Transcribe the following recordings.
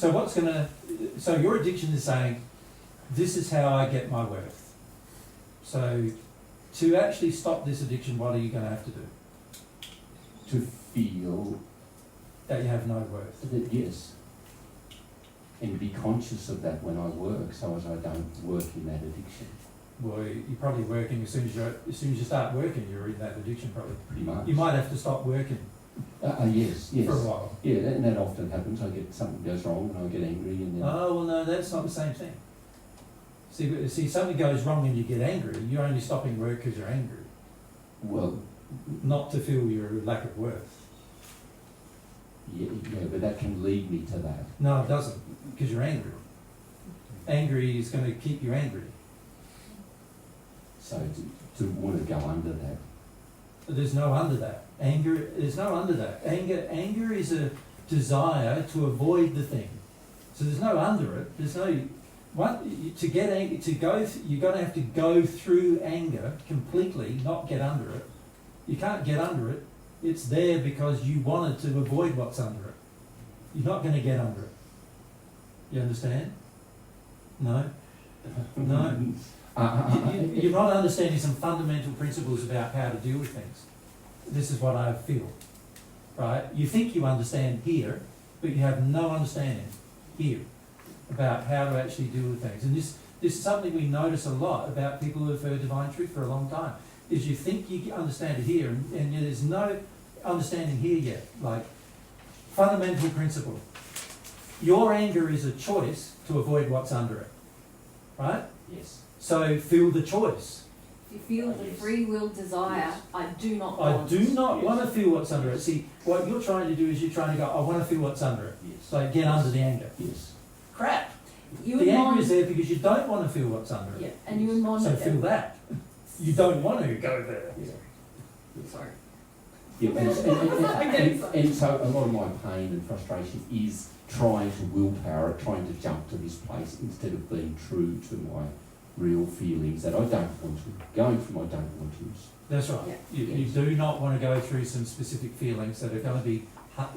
So your addiction is saying, this is how I get my worth. So to actually stop this addiction, what are you going to have to do? To feel that you have no worth. That, yes. And be conscious of that when I work, so as I don't work in that addiction. Well, you're probably working as soon as you start working, you're in that addiction probably. Pretty much. You might have to stop working. Yes. For a while. Yeah, and that often happens. I get something goes wrong and I get angry and then. Oh well, no, that's not the same thing. See, something goes wrong and you get angry. You're only stopping work because you're angry. Well, not to feel your lack of worth. Yeah, but that can lead me to that. No, it doesn't, because you're angry. Angry is going to keep you angry. So to want to go under that. There's no under that. There's no under that. Anger is a desire to avoid the thing. So there's no under it. There's no to get angry, you're going to have to go through anger completely, not get under it. You can't get under it. It's there because you wanted to avoid what's under it. You're not going to get under it. You understand? No? No? You're not understanding some fundamental principles about how to deal with things. This is what I feel. Right? You think you understand here, but you have no understanding here about how to actually deal with things. And this is something we notice a lot about people who have heard divine truth for a long time, is you think you understand it here, and there's no understanding here yet. Like, fundamental principle. Your anger is a choice to avoid what's under it. Right? Yes. So feel the choice. You feel the free will desire, yes. I do not want. I do not want to feel what's under it. See, what you're trying to do is you're trying to go, I want to feel what's under it. Yes. So get under the anger. Yes. Crap. You the and anger mine, is there because you don't want to feel what's under it. yeah, and you and mine. So feel that. You don't want to go there. Yeah. Sorry. Yeah, and so a lot of my pain and frustration is trying to willpower it, trying to jump to this place instead of being true to my real feelings that I don't want to. Going from I don't want to. That's right. Yeah. You do not want to go through some specific feelings that are going to be,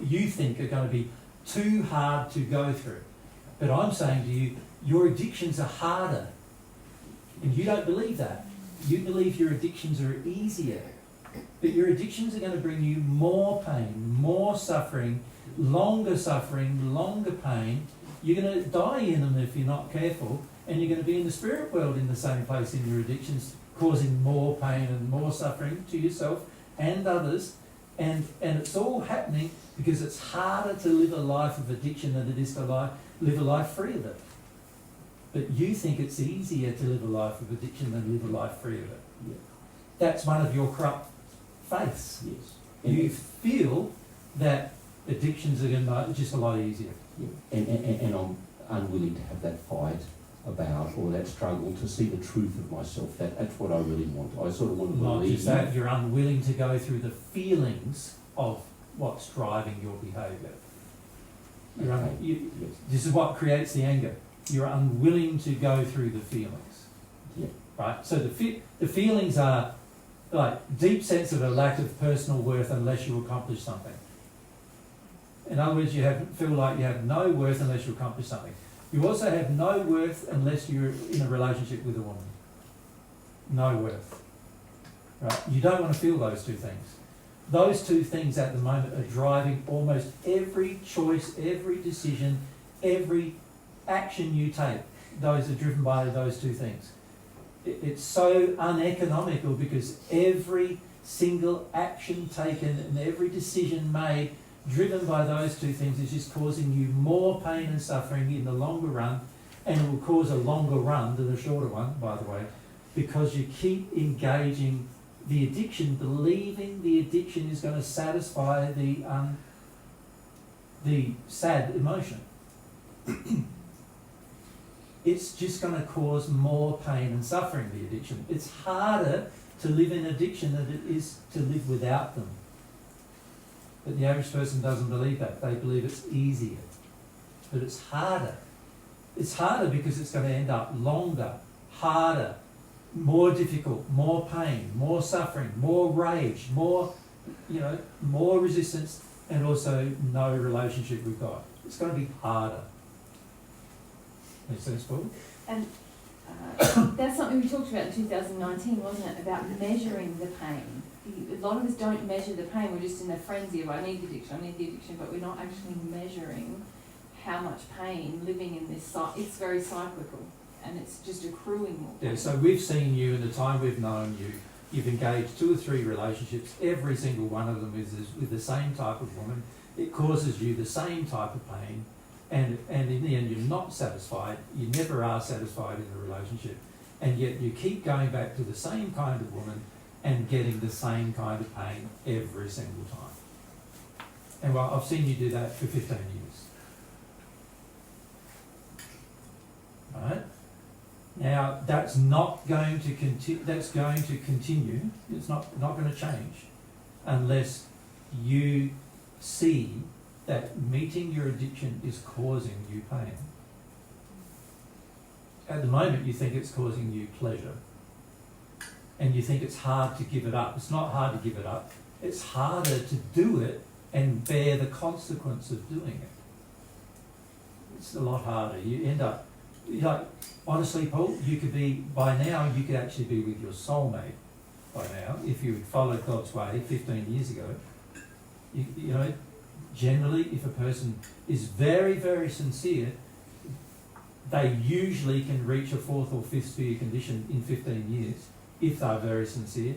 you think are going to be too hard to go through. But I'm saying to you, your addictions are harder. And you don't believe that. You believe your addictions are easier. But your addictions are going to bring you more pain, more suffering, longer pain. You're going to die in them if you're not careful. And you're going to be in the spirit world in the same place in your addictions, causing more pain and more suffering to yourself and others. And it's all happening because it's harder to live a life of addiction than it is to live a life free of it. But you think it's easier to live a life of addiction than live a life free of it. Yeah. That's one of your corrupt faiths. Yes. You feel that addictions are going to be just a lot easier. Yeah. And I'm unwilling to have that fight about, or that struggle to see the truth of myself. That's what I really want. I sort of want to Not believe. just that, you're unwilling to go through the feelings of what's driving your behaviour. Yes. This is what creates the anger. You're unwilling to go through the feelings. Yeah. Right? So the feelings are like deep sense of a lack of personal worth unless you accomplish something. In other words, feel like you have no worth unless you accomplish something. You also have no worth unless you're in a relationship with a woman. No worth. Right? You don't want to feel those two things. Those two things at the moment are driving almost every choice, every decision, every action you take. Those are driven by those two things. It's so uneconomical because every single action taken and every decision made driven by those two things is just causing you more pain and suffering in the longer run, and it will cause a longer run than a shorter one, by the way, because you keep engaging the addiction, believing the addiction is going to satisfy the sad emotion. It's just going to cause more pain and suffering, the addiction. It's harder to live in addiction than it is to live without them. But the average person doesn't believe that. They believe it's easier. But it's harder. It's harder because it's going to end up longer, harder, more difficult, more pain, more suffering, more rage, more resistance, and also no relationship with God. It's going to be harder. Makes sense, Paul? And that's something we talked about in 2019, wasn't it? About measuring the pain. A lot of us don't measure the pain. We're just in a frenzy of I need the addiction, but we're not actually measuring how much pain living in this. It's very cyclical, and it's just accruing more. Yeah, so we've seen you in the time we've known you. You've engaged 2 or 3 relationships. Every single one of them is with the same type of woman. It causes you the same type of pain. And in the end, you're not satisfied. You never are satisfied in the relationship. And yet you keep going back to the same kind of woman and getting the same kind of pain every single time. And well, I've seen you do that for 15 years. Right? Now, that's not going to continue. It's not going to change unless you see that meeting your addiction is causing you pain. At the moment, you think it's causing you pleasure. And you think it's hard to give it up. It's not hard to give it up. It's harder to do it and bear the consequence of doing it. It's a lot harder. You end up, like, honestly, Paul, you could actually be with your soulmate by now if you had followed God's way 15 years ago. You know, generally, if a person is very, very sincere, they usually can reach a 4th or 5th sphere condition in 15 years, if they're very sincere.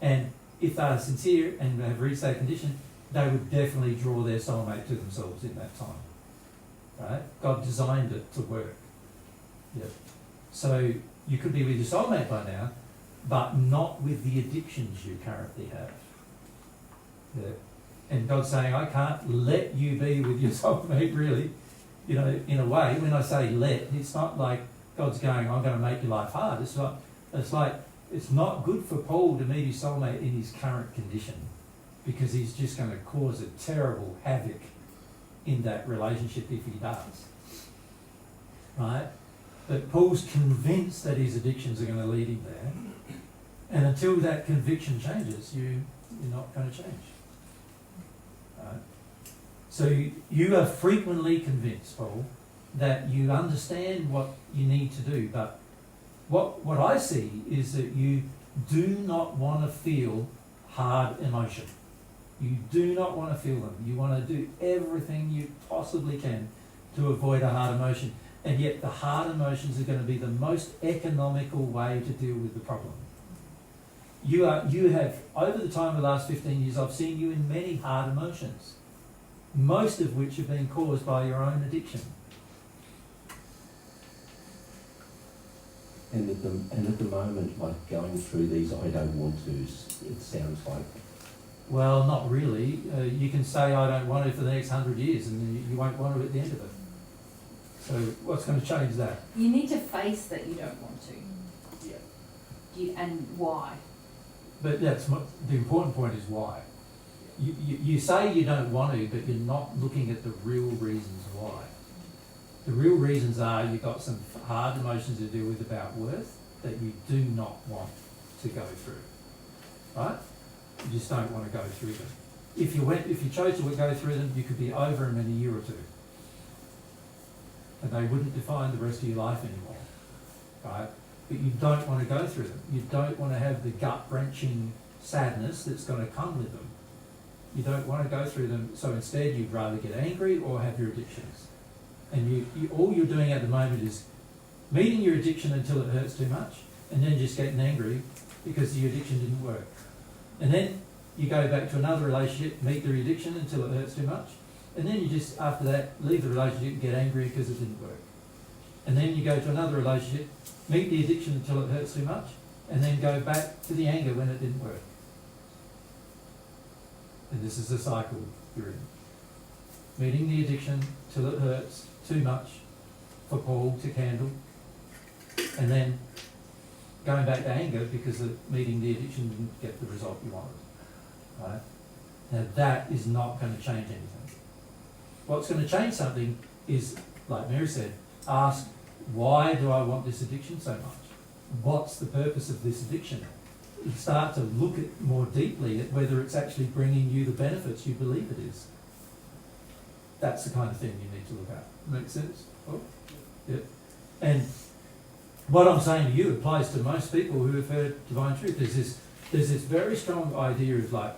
And if they're sincere and have reached that condition, they would definitely draw their soulmate to themselves in that time. Right? God designed it to work. Yeah. So you could be with your soulmate by now, but not with the addictions you currently have. Yeah. And God's saying, I can't let you be with your soulmate, really. You know, in a way, when I say let, it's not like God's going, I'm going to make your life hard. It's like, it's not good for Paul to meet his soulmate in his current condition, because he's just going to cause a terrible havoc in that relationship if he does. Right? But Paul's convinced that his addictions are going to lead him there. And until that conviction changes, you're not going to change. Right? So you are frequently convinced, Paul, that you understand what you need to do, but what I see is that you do not want to feel hard emotion. You do not want to feel them. You want to do everything you possibly can to avoid a hard emotion. And yet the hard emotions are going to be the most economical way to deal with the problem. You have, over the time of the last 15 years, I've seen you in many hard emotions, most of which have been caused by your own addiction. And at the moment, like going through these I don't want to's, it sounds like. Well, not really. You can say I don't want to for the next 100 years and you won't want to at the end of it. So what's going to change that? You need to face that you don't want to. Yeah. And why? But the important point is why. You say you don't want to, but you're not looking at the real reasons why. The real reasons are you've got some hard emotions to deal with about worth that you do not want to go through. Right? You just don't want to go through them. If you chose to go through them, you could be over them in a year or two. And they wouldn't define the rest of your life anymore. Right? But you don't want to go through them. You don't want to have the gut-wrenching sadness that's going to come with them. You don't want to go through them, so instead you'd rather get angry or have your addictions. And all you're doing at the moment is meeting your addiction until it hurts too much, and then just getting angry because your addiction didn't work. And then you go back to another relationship, meet the addiction until it hurts too much, and then you just, after that, leave the relationship and get angry because it didn't work. And then you go to another relationship, meet the addiction until it hurts too much, and then go back to the anger when it didn't work. And this is the cycle you're in. Meeting the addiction till it hurts too much for Paul to handle, and then going back to anger because meeting the addiction didn't get the result you wanted. Right? Now that is not going to change anything. What's going to change something is, like Mary said, ask, why do I want this addiction so much? What's the purpose of this addiction? You start to look at more deeply at whether it's actually bringing you the benefits you believe it is. That's the kind of thing you need to look at. Make sense? Oh, yeah. And what I'm saying to you applies to most people who have heard divine truth. There's this very strong idea of like,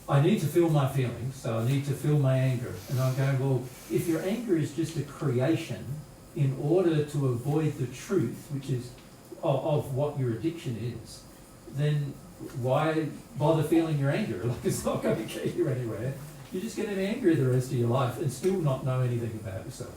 I need to feel my feelings, so I need to feel my anger. And I'm going, well, if your anger is just a creation in order to avoid the truth, which is of what your addiction is, then why bother feeling your anger? Like, it's not going to get you anywhere. You're just going to be angry the rest of your life and still not know anything about yourself.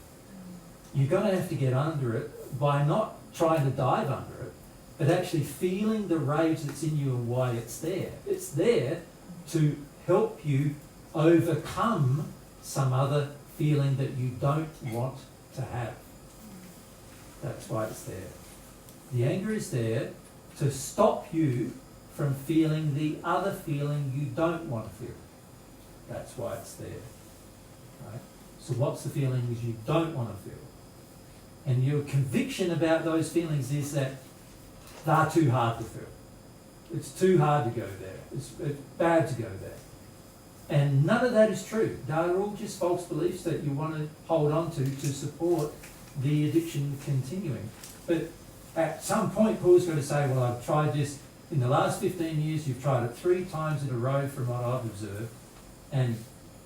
You're going to have to get under it by not trying to dive under it, but actually feeling the rage that's in you and why it's there. It's there to help you overcome some other feeling that you don't want to have. That's why it's there. The anger is there to stop you from feeling the other feeling you don't want to feel. That's why it's there. Right? So what's the feelings you don't want to feel? And your conviction about those feelings is that they're too hard to feel. It's too hard to go there. It's bad to go there. And none of that is true. They're all just false beliefs that you want to hold on to support the addiction continuing. But at some point, Paul's going to say, well, I've tried this. In the last 15 years, you've tried it 3 times in a row from what I've observed, and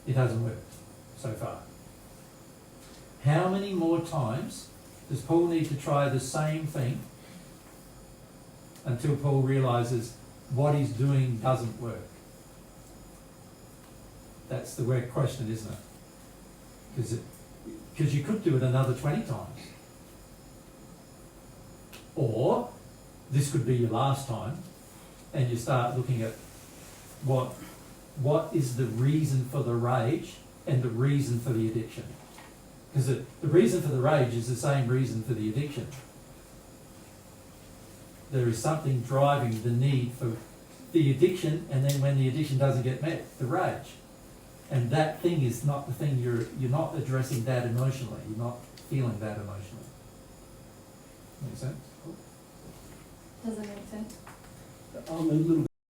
it hasn't worked so far. How many more times does Paul need to try the same thing until Paul realises what he's doing doesn't work? That's the weird question, isn't it? Because you could do it another 20 times. Or this could be your last time, and you start looking at what is the reason for the rage and the reason for the addiction. Because the reason for the rage is the same reason for the addiction. There is something driving the need for the addiction, and then when the addiction doesn't get met, the rage. And that thing is not the thing, you're not addressing that emotionally. You're not feeling that emotionally. Make sense? Does it make sense? I'm a little